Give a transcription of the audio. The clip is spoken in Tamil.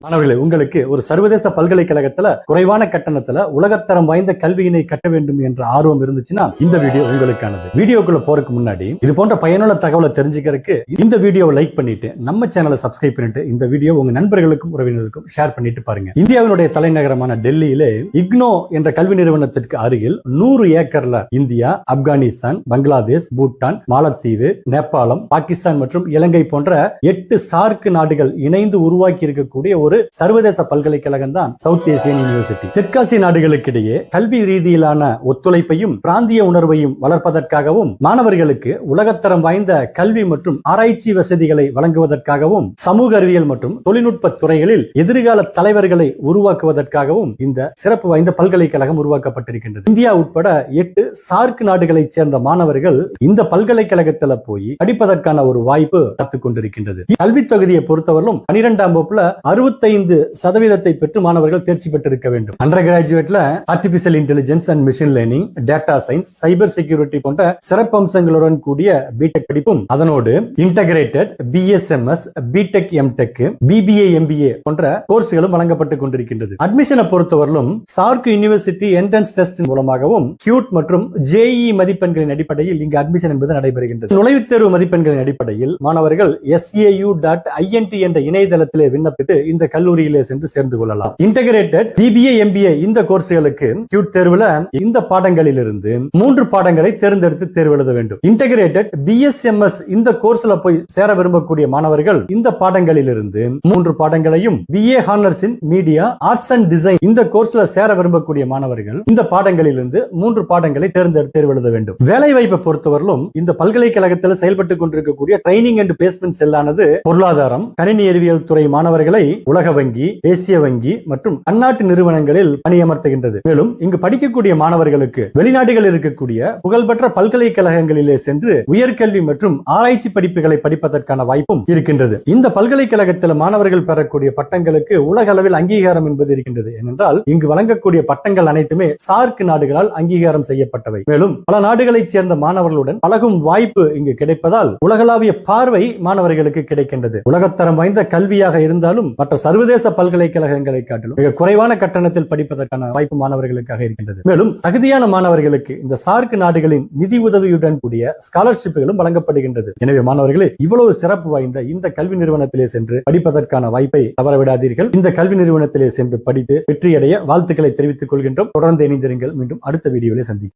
மாணவர்களே, உங்களுக்கு ஒரு சர்வதேச பல்கலைக்கழகத்துல குறைவான கட்டணத்துல உலகத்தரம் வாய்ந்த கல்வியினை கட்ட வேண்டும் என்ற ஆர்வம் இருந்துச்சுன்னா இந்த வீடியோ உங்களுக்கானது. வீடியோக்குள்ள போறதுக்கு முன்னாடி இது போன்ற பயனுள்ள தகவலை தெரிஞ்சுக்கிறதுக்கு இந்த வீடியோவை லைக் பண்ணிட்டு நம்ம சேனலை சப்ஸ்கிரைப் பண்ணிட்டு இந்த வீடியோ உங்க நண்பர்களுக்கும் உறவினருக்கும் ஷேர் பண்ணிட்டு பாருங்க. இந்தியாவினுடைய தலைநகரமான டெல்லியிலே இக்னோ என்ற கல்வி நிறுவனத்திற்கு அருகில் 100 ஏக்கர்ல இந்தியா, ஆப்கானிஸ்தான், பங்களாதேஷ், பூட்டான், மாலத்தீவு, நேபாளம், பாகிஸ்தான் மற்றும் இலங்கை போன்ற 8 சார்க் நாடுகள் இணைந்து உருவாக்கி இருக்கக்கூடிய ஒரு சர்வதேச பல்கலைக்கழகம் தான் சவுத் ஏசியன் யூனிவர்சிட்டி. தெற்காசிய நாடுகளுக்கிடையே கல்வி ரீதியிலான ஒத்துழைப்பையும் பிராந்திய உணர்வையும் வளர்ப்பதற்காகவும் மாணவர்களுக்கு உலகத்தரம் வாய்ந்த கல்வி மற்றும் ஆராய்ச்சி வசதிகளை வழங்குவதற்காகவும் சமூக அறிவியல் மற்றும் தொழில்நுட்ப துறைகளில் எதிர்கால தலைவர்களை உருவாக்குவதற்காகவும் இந்த சிறப்பு வாய்ந்த பல்கலைக்கழகம் உருவாக்கப்பட்டிருக்கின்றது. இந்தியா உட்பட 8 சார்க் நாடுகளைச் சேர்ந்த மாணவர்கள் இந்த பல்கலைக்கழகத்தில் போய் படிப்பதற்கான ஒரு வாய்ப்பு காத்துக் கொண்டிருக்கின்றது. கல்வி தொகுதியை பொறுத்தவரையிலும் 12ஆம் வகுப்புல 65% பெற்று மாணவர்கள் தேர்ச்சி பெற்றிருக்க வேண்டும். அண்டர் கிராஜுவேட்ல artificial intelligence and machine learning, data science, cyber security போன்ற சிறப்பு அம்சங்களுடன் கூடிய பிடெக் படிப்பும் அதனோடு integrated BSMS, BTech, MTech, BBA, MBA போன்ற கோர்ஸ்களும் வழங்கப்பட்டுக் கொண்டிருக்கின்றது. அட்மிஷனை பொறுத்தவரையிலும் சார்க் யூனிவர்சிட்டி என்ட்ரன்ஸ் டெஸ்ட் மூலமாகவும் கியூட் மற்றும் ஜேஇ மதிப்பெண்களின் அடிப்படையில் இங்கு அட்மிஷன் என்பது நடைபெறுகின்றது. நுழைவுத் தேர்வு மதிப்பெண்களின் அடிப்படையில் மாணவர்கள் SAU.INT என்ற இணையதளத்திலே விண்ணப்பித்து இந்த கல்லூரியிலே சென்று சேர்ந்து கொள்ளலாம். இன்டகிரேட்டட் பிபிஏ, எம்பிஏ இந்த கோர்ஸ்களுக்கு கியூட் தேர்வுல இந்த பாடங்களில் இருந்து 3 பாடங்களை தேர்ந்தெடுத்து தேர்வு எழுத வேண்டும். இன்டகிரேட்டட் பிஎஸ்எம்எஸ் இந்த கோர்ஸ்ல போய் சேர விரும்பக்கூடிய மாணவர்கள் இந்த பாடங்களில் இருந்து 3 பாடங்களையும், BA honours in media, arts and design இந்த கோர்ஸ்ல சேர விரும்பக்கூடிய மாணவர்கள் இந்த பாடங்களில் இருந்து 3 பாடங்களை தேர்ந்தெடுத்து தேர்வு எழுத வேண்டும். வேலை வாய்ப்பை பொறுத்தவரையிலும் இந்த பல்கலைக்கழகத்தில் செயல்பட்டுக் கொண்டிருக்கக்கூடிய ட்ரைனிங் அண்ட் பிளேஸ்மெண்ட் செல்லானது பொருளாதாரம், கணினி அறிவியல் துறை மாணவர்களை உலக வங்கி, தேசிய வங்கி மற்றும் அந்நாட்டு நிறுவனங்களில் பணியமர்த்துகின்றது. மேலும் இங்கு படிக்கக்கூடிய மாணவர்களுக்கு வெளிநாடுகளில் இருக்கக்கூடிய புகழ்பெற்ற பல்கலைக்கழகங்களிலே சென்று உயர்கல்வி மற்றும் ஆராய்ச்சி படிப்புகளை படிப்பதற்கான வாய்ப்பும் இருக்கின்றது. இந்த பல்கலைக்கழகத்தில் மாணவர்கள் பெறக்கூடிய பட்டங்களுக்கு உலக அளவில் அங்கீகாரம் என்பது இருக்கின்றது. ஏனென்றால் இங்கு வழங்கக்கூடிய பட்டங்கள் அனைத்துமே சார்க் நாடுகளால் அங்கீகாரம் செய்யப்பட்டவை. மேலும் பல நாடுகளைச் சேர்ந்த மாணவர்களுடன் பழகும் வாய்ப்பு இங்கு கிடைப்பதால் உலகளாவிய பார்வை மாணவர்களுக்கு கிடைக்கின்றது. உலகத்தரம் வாய்ந்த கல்வியாக இருந்தாலும் மற்ற சர்வதேச பல்கலைக்கழகங்களை காட்டிலும் மிக குறைவான கட்டணத்தில் படிப்பதற்கான வாய்ப்பு மாணவர்களுக்காக இருக்கின்றது. மேலும் தகுதியான மாணவர்களுக்கு இந்த சார்க் நாடுகளின் நிதி உதவியுடன் கூடிய ஸ்காலர்ஷிப்புகளும் வழங்கப்படுகின்றது. எனவே மாணவர்களே, இவ்வளவு சிறப்பு வாய்ந்த இந்த கல்வி நிறுவனத்திலே சென்று படிப்பதற்கான வாய்ப்பை தவறவிடாதீர்கள். இந்த கல்வி நிறுவனத்திலே சென்று படித்து வெற்றியடைய வாழ்த்துக்களை தெரிவித்துக் கொள்கின்றோம். தொடர்ந்து இணைந்திருங்கள். மீண்டும் அடுத்த வீடியோவில் சந்திப்போம்.